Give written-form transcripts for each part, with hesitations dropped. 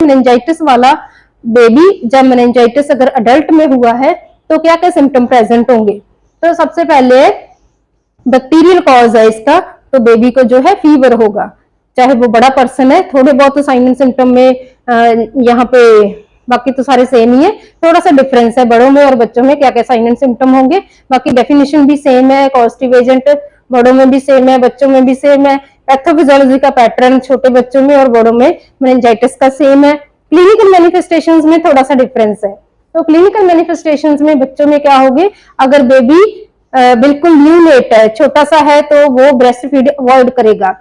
Meningitis वाला baby, जब meningitis अगर अडल्ट में हुआ है तो क्या क्या सिम्टम प्रेजेंट होंगे। तो सबसे पहले बैक्टीरियल कॉज है इसका, तो बेबी को जो है फीवर होगा, चाहे वो बड़ा पर्सन है। थोड़े बहुत तो साइन एंड सिम्टम में यहाँ पे बाकी तो सारे सेम ही है, थोड़ा सा डिफरेंस है बड़ों में और बच्चों में क्या क्या साइन एंड सिम्टम होंगे। बाकी डेफिनेशन भी सेम है, कॉजेटिव एजेंट बड़ों में भी सेम है, बच्चों में भी सेम है। पैथोफिजियोलॉजी का पैटर्न छोटे बच्चों में और बड़ों में मेनिंजाइटिस का सेम है। क्लिनिकल मैनिफेस्टेशंस में थोड़ा सा डिफरेंस है। तो क्लिनिकल मैनिफेस्टेशंस में बच्चों में क्या होगी, अगर बेबी बिल्कुल न्यूनेट है, छोटा सा है, तो वो ब्रेस्ट फीड अवॉइड करेगा,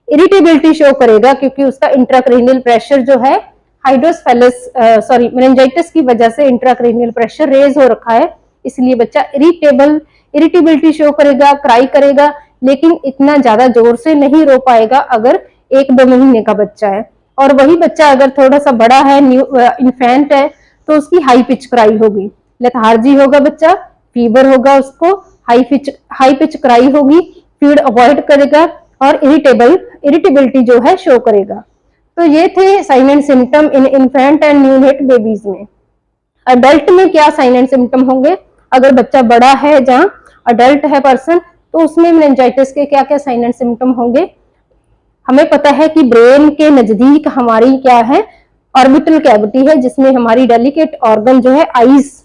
इरिटेबिलिटी शो करेगा क्योंकि उसका इंट्राक्रेनियल प्रेशर जो है मेनिंजाइटिस की वजह से इंट्राक्रेनियल प्रेशर रेज हो रखा है, इसलिए बच्चा इरिटेबिलिटी शो करेगा, क्राई करेगा, लेकिन इतना ज्यादा जोर से नहीं रो पाएगा अगर 1-2 महीने का बच्चा है। और वही बच्चा अगर थोड़ा सा बड़ा है, इन्फेंट है, तो उसकी हाई पिच क्राई होगी, लेथार्जी होगा बच्चा, फीवर होगा, उसको हाई पिच क्राई होगी, फीड अवॉइड करेगा और इरिटेबिलिटी जो है शो करेगा। तो ये थे sign and symptom in infant and neonate babies में। अडल्ट में क्या साइन एंड सिम्टम होंगे, अगर बच्चा बड़ा है, जहां अडल्ट है पर्सन, तो उसमें मेनिंजाइटिस के क्या क्या साइन एंड सिम्टम होंगे। हमें पता है कि ब्रेन के नजदीक हमारी क्या है, ऑर्बिटल कैविटी है, जिसमें हमारी डेलिकेट ऑर्गन जो है आईज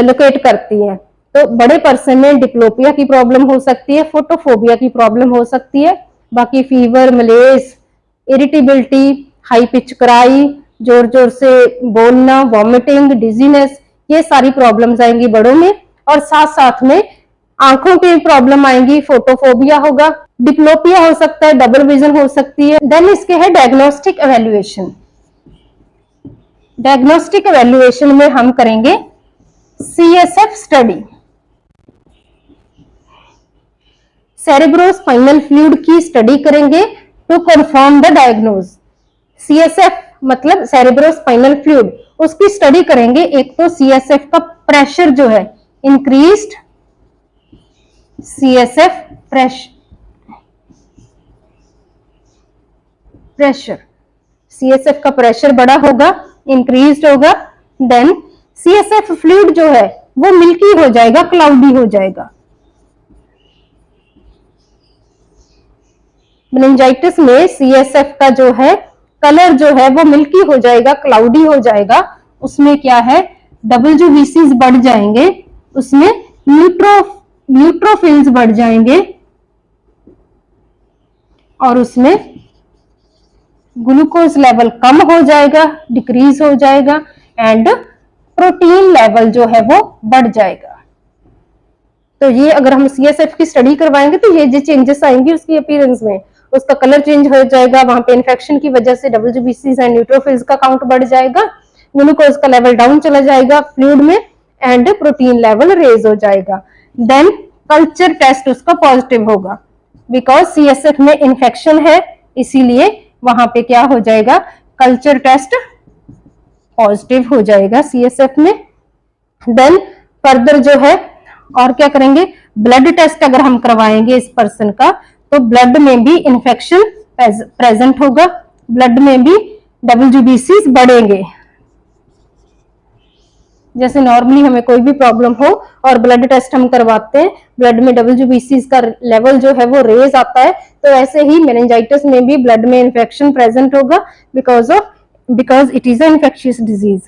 लोकेट करती है। तो बड़े पर्सन में डिप्लोपिया की प्रॉब्लम हो सकती है, फोटोफोबिया की प्रॉब्लम हो सकती है, बाकी fever, मलेज, irritability, high pitch cry, जोर जोर से बोलना, वॉमिटिंग, डिजीनेस, ये सारी प्रॉब्लम्स आएंगी बड़ों में। और साथ साथ में आंखों की प्रॉब्लम आएंगी, फोटोफोबिया होगा, डिप्लोपिया हो सकता है, डबल विजन हो सकती है। देन इसके है डायग्नोस्टिक एवेल्युएशन। डायग्नोस्टिक एवेल्युएशन में हम करेंगे CSF स्टडी, सेरेब्रोस्पाइनल फ्लूइड की स्टडी करेंगे to confirm the diagnose. CSF मतलब सेरेब्रोस्पाइनल फ्लूइड, उसकी स्टडी करेंगे। एक तो CSF का प्रेशर जो है इंक्रीज्ड, CSF प्रेशर, CSF का प्रेशर बड़ा होगा, इंक्रीज्ड होगा। देन CSF फ्लूइड जो है वो मिल्की हो जाएगा, क्लाउडी हो जाएगा। मेनिंजाइटिस में CSF का जो है कलर जो है वो मिल्की हो जाएगा, क्लाउडी हो जाएगा। उसमें क्या है, WBCs बढ़ जाएंगे, उसमें न्यूट्रोफिल्स बढ़ जाएंगे और उसमें ग्लूकोज लेवल कम हो जाएगा, डिक्रीज हो जाएगा, एंड प्रोटीन लेवल जो है वो बढ़ जाएगा। तो ये अगर हम CSF की स्टडी करवाएंगे तो ये जो चेंजेस आएंगे उसकी अपीयरेंस में, उसका कलर चेंज हो जाएगा, वहां पे इन्फेक्शन की वजह से WBCs एंड न्यूट्रोफिल्स का काउंट बढ़ जाएगा, ग्लूकोज का लेवल डाउन चला जाएगा फ्लूइड में, एंड प्रोटीन लेवल रेज हो जाएगा। देन कल्चर टेस्ट उसका पॉजिटिव होगा, बिकॉज CSF में इन्फेक्शन है, इसीलिए वहां पे क्या हो जाएगा, कल्चर टेस्ट पॉजिटिव हो जाएगा CSF में। देन फर्दर जो है और क्या करेंगे, ब्लड टेस्ट अगर हम करवाएंगे इस पर्सन का, तो ब्लड में भी इन्फेक्शन प्रेजेंट होगा, ब्लड में भी WBCs बढ़ेंगे। जैसे नॉर्मली हमें कोई भी प्रॉब्लम हो और ब्लड टेस्ट हम करवाते हैं, ब्लड में WBCs का लेवल जो है वो रेज आता है, तो ऐसे ही मेनिंजाइटिस में भी ब्लड में इन्फेक्शन प्रेजेंट होगा because it is a infectious disease.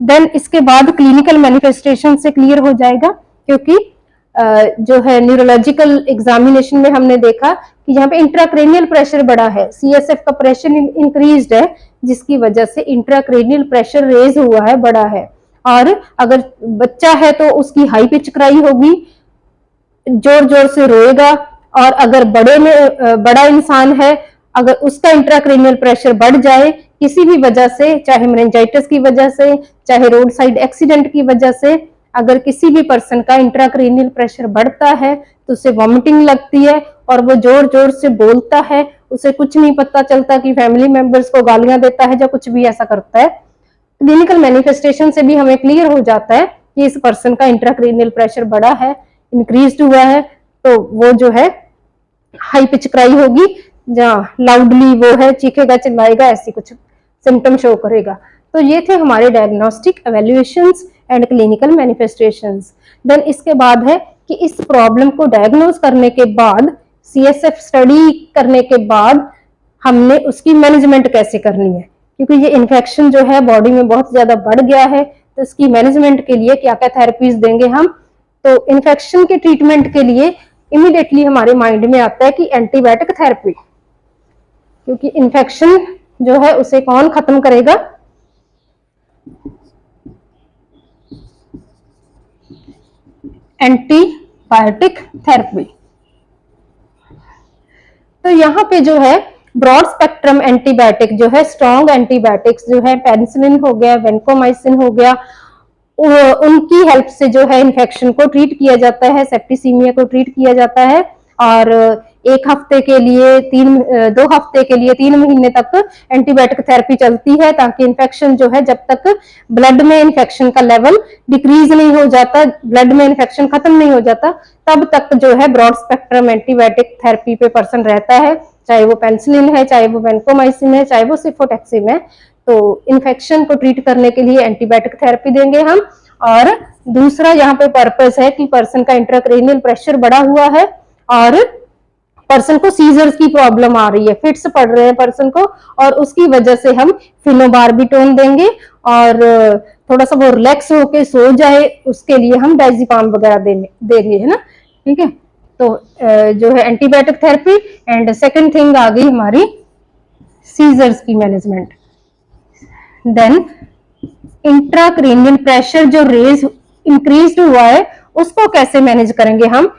Then इसके बाद क्लिनिकल मैनिफेस्टेशन से क्लियर हो जाएगा, क्योंकि जो है न्यूरोलॉजिकल एग्जामिनेशन में हमने देखा कि यहाँ पे इंट्राक्रेनियल प्रेशर बढ़ा है, CSF का प्रेशर इंक्रीज्ड है, जिसकी वजह से इंट्राक्रेनियल प्रेशर रेज हुआ है, बढ़ा है। और अगर बच्चा है तो उसकी हाई पिच क्राई होगी, जोर जोर से रोएगा। और अगर बड़ा इंसान है, अगर उसका इंट्राक्रेनियल प्रेशर बढ़ जाए किसी भी वजह से, चाहे मेनिंजाइटिस की वजह से, चाहे रोड साइड एक्सीडेंट की वजह से, अगर किसी भी पर्सन का इंट्राक्रेनियल प्रेशर बढ़ता है तो उसे वॉमिटिंग लगती है और वो जोर जोर से बोलता है, उसे कुछ नहीं पता चलता कि फैमिली मेंबर्स को गालियां देता है या कुछ भी ऐसा करता है। क्लिनिकल मैनिफेस्टेशन से भी हमें क्लियर हो जाता है कि इस पर्सन का इंट्राक्रेनियल प्रेशर बढ़ा है, इंक्रीज्ड हुआ है, तो वो जो है हाई पिच क्राई होगी, जहाँ लाउडली वो है चीखेगा चिल्लाएगा, ऐसी कुछ सिम्टम शो करेगा। तो ये थे हमारे diagnostic evaluations and clinical manifestations. Then इसके बाद है कि इस प्रॉब्लम को डायग्नोज करने के बाद, CSF स्टडी करने के बाद हमने उसकी मैनेजमेंट कैसे करनी है, क्योंकि ये इन्फेक्शन जो है बॉडी में बहुत ज्यादा बढ़ गया है, तो इसकी मैनेजमेंट के लिए क्या क्या थेरेपीज देंगे हम। तो इन्फेक्शन के ट्रीटमेंट के लिए इमीडिएटली हमारे माइंड में आता है कि एंटीबायोटिक थेरेपी, क्योंकि इन्फेक्शन जो है उसे कौन खत्म करेगा, एंटीबायोटिक थेरेपी। तो यहाँ पे जो है ब्रॉड स्पेक्ट्रम एंटीबायोटिक जो है, स्ट्रॉन्ग एंटीबायोटिक्स जो है, पेनिसिलिन हो गया, वेंकोमाइसिन हो गया, उनकी हेल्प से जो है इन्फेक्शन को ट्रीट किया जाता है, सेप्टिसीमिया को ट्रीट किया जाता है। और 1 हफ्ते के लिए 2 हफ्ते के लिए 3 महीने तक एंटीबायोटिक थेरेपी चलती है, ताकि इन्फेक्शन जो है जब तक ब्लड में इन्फेक्शन का लेवल डिक्रीज नहीं हो जाता, ब्लड में इन्फेक्शन खत्म नहीं हो जाता, तब तक जो है ब्रॉड स्पेक्ट्रम एंटीबायोटिक थेरेपी पे पर्सन रहता है, चाहे वो पेनिसिलिन है, चाहे वो वेंकोमाइसिन है, चाहे वो सिफोटेक्सिम है। तो इन्फेक्शन को ट्रीट करने के लिए एंटीबायोटिक थेरेपी देंगे हम। और दूसरा यहाँ पे पर्पस है कि पर्सन का इंट्राक्रेनियल प्रेशर बढ़ा हुआ है और पर्सन को सीजर्स की प्रॉब्लम आ रही है, फिट्स पड़ रहे हैं पर्सन को, और उसकी वजह से हम फिनोबार्बिटोन देंगे और थोड़ा सा वो रिलैक्स होके सो जाए, उसके लिए हम डायजिपाम वगैरह देंगे, है ना। ठीक है, तो जो है antibiotic therapy. And second thing आ गई हमारी सीजर्स की मैनेजमेंट। देन इंट्राक्रेनियल प्रेशर जो रेज इंक्रीज हुआ है उसको कैसे मैनेज करेंगे हम।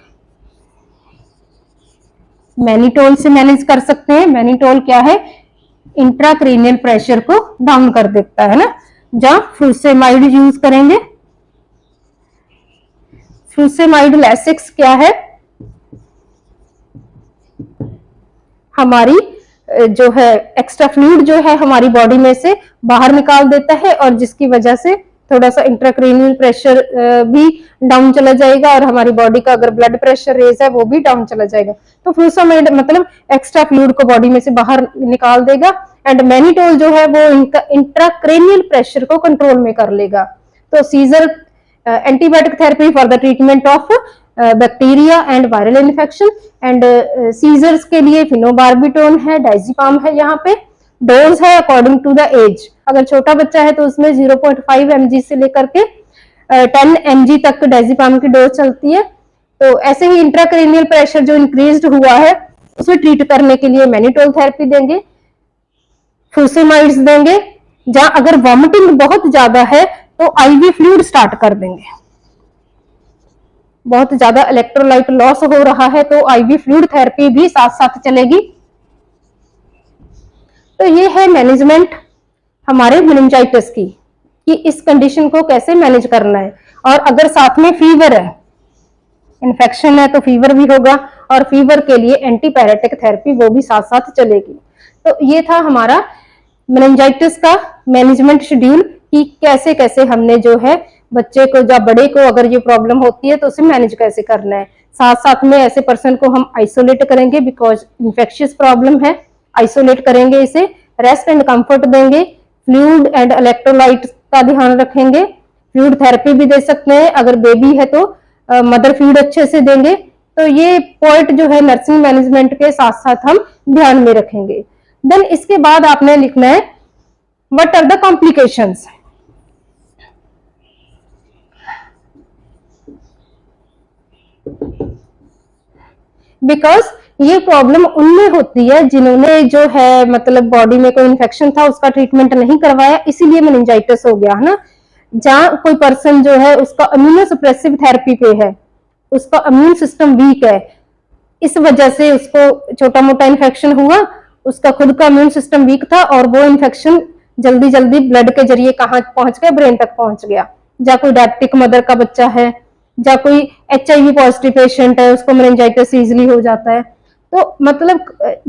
मैनिटोल से मैनेज कर सकते हैं। मैनिटोल क्या है, इंट्राक्रेनियल प्रेशर को डाउन कर देता है ना। जहां फ्रूसेमाइड यूज करेंगे। फ्रूसेमाइड लैसिक्स क्या है, हमारी जो है एक्स्ट्रा फ्लूइड जो है हमारी बॉडी में से बाहर निकाल देता है, और जिसकी वजह से थोड़ा सा इंट्राक्रेनियल प्रेशर भी डाउन चला जाएगा, और हमारी बॉडी का अगर ब्लड प्रेशर रेज है वो भी डाउन चला जाएगा। तो फ्रूसेमाइड मतलब एक्स्ट्रा फ्लूइड को बॉडी में से बाहर निकाल देगा। एंड मैनिटोल जो है वो इंट्राक्रेनियल प्रेशर को कंट्रोल में कर लेगा। तो seizure antibiotic therapy for the treatment of bacteria and viral infection. And seizures के लिए फिनोबार्बिटोन है, डायजिपाम है। यहाँ पे डोज है अकॉर्डिंग टू द एज। अगर छोटा बच्चा है तो उसमें 0.5 mg से लेकर के 10 mg तक डायजिपाम की डोज चलती है। तो ऐसे ही इंट्राक्रेनियल प्रेशर जो इंक्रीज हुआ है उसे ट्रीट करने के लिए मैनिटोल थेरेपी देंगे, फ्रूसेमाइड्स देंगे। जहां अगर वॉमिटिंग बहुत ज्यादा है तो IV फ्लूइड स्टार्ट कर देंगे। बहुत ज्यादा इलेक्ट्रोलाइट लॉस हो रहा है तो IV फ्लूइड थेरेपी भी साथ साथ चलेगी। तो ये है मैनेजमेंट हमारे मेनिंजाइटिस की, कि इस कंडीशन को कैसे मैनेज करना है। और अगर साथ में फीवर है, इन्फेक्शन है, तो फीवर भी होगा, और फीवर के लिए एंटीपायरेटिक थेरेपी वो भी साथ साथ चलेगी। तो ये था हमारा मेनिंजाइटिस का मैनेजमेंट शेड्यूल, कि कैसे कैसे हमने जो है बच्चे को या बड़े को अगर ये प्रॉब्लम होती है तो उसे मैनेज कैसे करना है। साथ साथ में ऐसे पर्सन को हम आइसोलेट करेंगे, बिकॉज इन्फेक्शियस प्रॉब्लम है, आइसोलेट करेंगे इसे, रेस्ट एंड कंफर्ट देंगे, फ्लूइड एंड इलेक्ट्रोलाइट का ध्यान रखेंगे, फ्लूइड थेरेपी भी दे सकते हैं। अगर बेबी है तो मदर फीड अच्छे से देंगे। तो ये पॉइंट जो है नर्सिंग मैनेजमेंट के साथ साथ हम ध्यान में रखेंगे। देन इसके बाद आपने लिखना है what are the complications. Because ये प्रॉब्लम उनमें होती है जिन्होंने जो है मतलब बॉडी में कोई इन्फेक्शन था उसका ट्रीटमेंट नहीं करवाया, इसीलिए मेनिंजाइटिस हो गया, है ना। जहां कोई पर्सन जो है उसका इम्यूनोसप्रेसिव थेरेपी पे है, उसका इम्यून सिस्टम वीक है, इस वजह से उसको छोटा मोटा इन्फेक्शन हुआ, उसका खुद का इम्यून सिस्टम वीक था और वो इन्फेक्शन जल्दी जल्दी ब्लड के जरिए कहाँ पहुंच गया, ब्रेन तक पहुंच गया। या कोई डायबिटिक मदर का बच्चा है, या कोई HIV पॉजिटिव पेशेंट है, उसको मेनिंजाइटिस इजिली हो जाता है। तो मतलब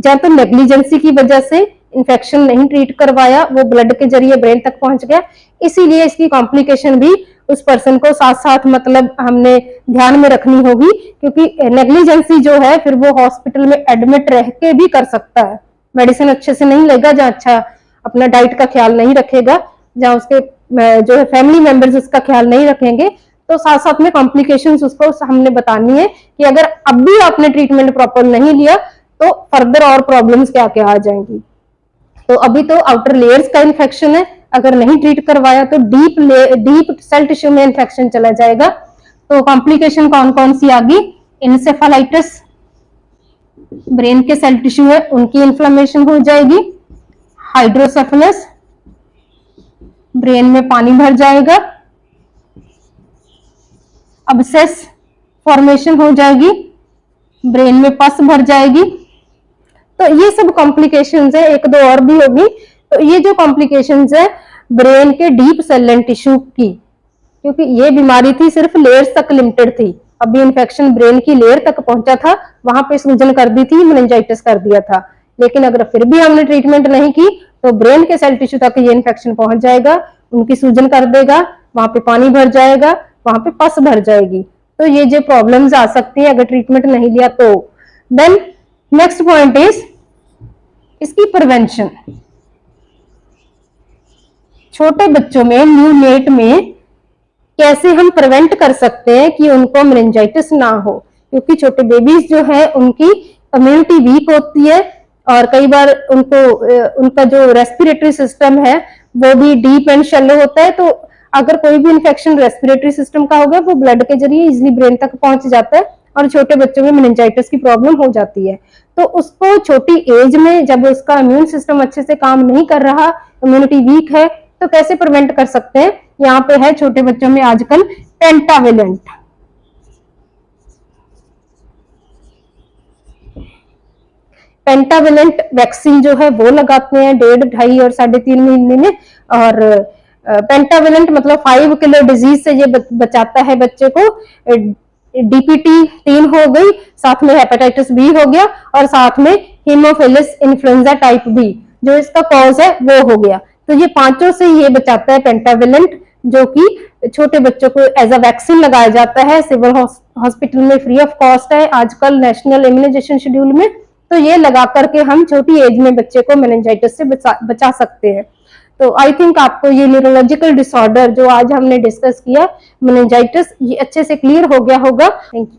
या तो नेग्लिजेंसी की वजह से इन्फेक्शन नहीं ट्रीट करवाया, वो ब्लड के जरिए ब्रेन तक पहुंच गया, इसीलिए इसकी कॉम्प्लिकेशन भी उस पर्सन को साथ साथ मतलब हमने ध्यान में रखनी होगी। क्योंकि नेग्लिजेंसी जो है फिर वो हॉस्पिटल में एडमिट रह के भी कर सकता है, मेडिसिन अच्छे से नहीं लेगा, जहाँ अच्छा अपना डाइट का ख्याल नहीं रखेगा, जहाँ उसके जो है फैमिली मेंबर्स उसका ख्याल नहीं रखेंगे, तो साथ साथ में कॉम्प्लिकेशंस उसको हमने बतानी है कि अगर अब भी आपने ट्रीटमेंट प्रॉपर नहीं लिया तो फर्दर और प्रॉब्लम्स क्या क्या आ जाएंगी। तो अभी तो आउटर लेयर्स का इन्फेक्शन है, अगर नहीं ट्रीट करवाया तो डीप सेल टिश्यू में इन्फेक्शन चला जाएगा। तो कॉम्प्लिकेशन कौन कौन सी आ गई, इंसेफेलाइटिस, ब्रेन के सेल टिश्यू है उनकी इन्फ्लेमेशन हो जाएगी, हाइड्रोसेफलस, ब्रेन में पानी भर जाएगा, अब्सेस फॉर्मेशन हो जाएगी, ब्रेन में पस भर जाएगी। तो ये सब कॉम्प्लिकेशंस है, एक दो और भी होगी। तो ये जो कॉम्प्लिकेशंस है ब्रेन के डीप सेल एंड टिश्यू की, क्योंकि ये बीमारी थी सिर्फ लेयर्स तक लिमिटेड थी, अभी इन्फेक्शन ब्रेन की लेयर तक पहुंचा था, वहां पे सूजन कर दी थी, मेनिंजाइटिस कर दिया था। लेकिन अगर फिर भी हमने ट्रीटमेंट नहीं की तो ब्रेन के सेल टिश्यू तक ये इन्फेक्शन पहुंच जाएगा, उनकी सूजन कर देगा, वहां पे पानी भर जाएगा, वहां पे पस भर जाएगी। तो ये जो प्रॉब्लम्स आ सकती है अगर ट्रीटमेंट नहीं लिया तो। देन नेक्स्ट पॉइंट इज इसकी प्रिवेंशन। छोटे बच्चों में, न्यूनेट में कैसे हम प्रिवेंट कर सकते हैं कि उनको मेनिंजाइटिस ना हो, क्योंकि छोटे बेबीज जो है उनकी इम्यूनिटी वीक होती है और कई बार उनको उनका जो रेस्पिरेटरी सिस्टम है वो भी डीप एंड शैलो होता है। तो अगर कोई भी इन्फेक्शन रेस्पिरेटरी सिस्टम का होगा वो ब्लड के जरिए इजिली ब्रेन तक पहुंच जाता है और छोटे बच्चों में मेनिंजाइटिस की प्रॉब्लम हो जाती है। तो उसको छोटी एज में जब उसका इम्यून सिस्टम अच्छे से काम नहीं कर रहा, इम्यूनिटी वीक है, तो कैसे प्रिवेंट कर सकते हैं। यहाँ पे है छोटे बच्चों में आजकल पेंटावेलेंट, पेंटावेलेंट वैक्सीन जो है वो लगाते हैं 1.5, 2.5 और 3.5 महीने में। और पेंटावेलेंट मतलब 5 किलो डिजीज से ये बचाता है बच्चे को। डीपीटी 3 हो गई, साथ में हेपेटाइटिस बी हो गया और साथ में हीमोफिलस इन्फ्लुएंजा टाइप बी जो इसका कॉज है वो हो गया। तो ये पांचों से ये बचाता है पेंटावेलेंट, जो कि छोटे बच्चों को एज अ वैक्सीन लगाया जाता है, सिविल हॉस्पिटल में फ्री ऑफ कॉस्ट है आजकल नेशनल इम्यूनाइजेशन शेड्यूल में। तो ये लगा करके हम छोटी एज में बच्चे को मेनिंजाइटिस से बचा सकते हैं। तो आई थिंक आपको ये न्यूरोलॉजिकल डिसऑर्डर जो आज हमने डिस्कस किया मेनिंजाइटिस, ये अच्छे से क्लियर हो गया होगा। Thank you.